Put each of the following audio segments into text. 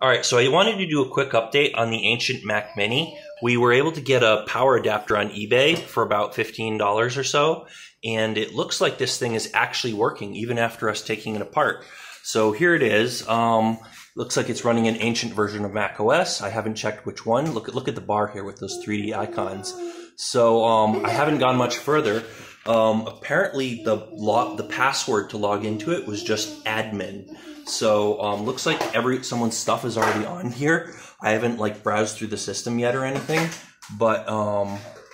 All right, so I wanted to do a quick update on the ancient Mac Mini. We were able to get a power adapter on eBay for about $15 or so, and it looks like this thing is actually working even after us taking it apart. So here it is. Looks like it's running an ancient version of Mac OS. I haven't checked which one. Look at the bar here with those 3D icons. So I haven't gone much further. Apparently the password to log into it was just admin. So looks like someone's stuff is already on here. I haven't like browsed through the system yet or anything, but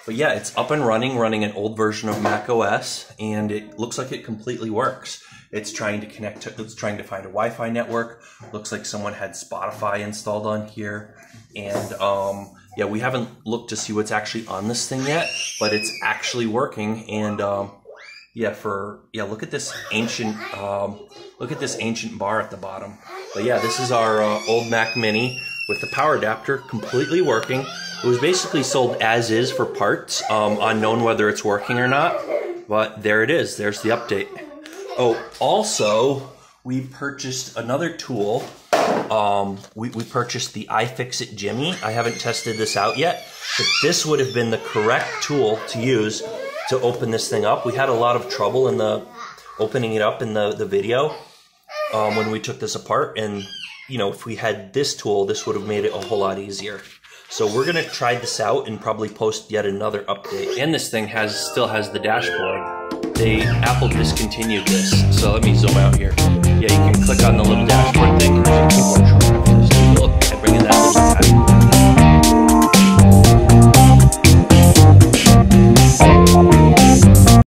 yeah, it's up and running an old version of Mac OS, and it looks like it completely works. It's trying to connect to, it's trying to find a Wi-Fi network. Looks like someone had Spotify installed on here, and yeah, we haven't looked to see what's actually on this thing yet, but it's actually working. And yeah, look at this ancient bar at the bottom. But yeah, this is our old Mac Mini with the power adapter completely working. It was basically sold as is for parts, unknown whether it's working or not, but there it is. There's the update. Oh, also, we purchased another tool. We purchased the iFixit Jimmy. I haven't tested this out yet, but this would have been the correct tool to use to open this thing up. We had a lot of trouble in opening it up in the video when we took this apart, and you know, if we had this tool, this would have made it a whole lot easier. So we're gonna try this out and probably post yet another update. And this thing still has the dashboard. Apple discontinued this, so let me zoom out here. Yeah, you can click on the little dashboard thing. Look, I bring in that little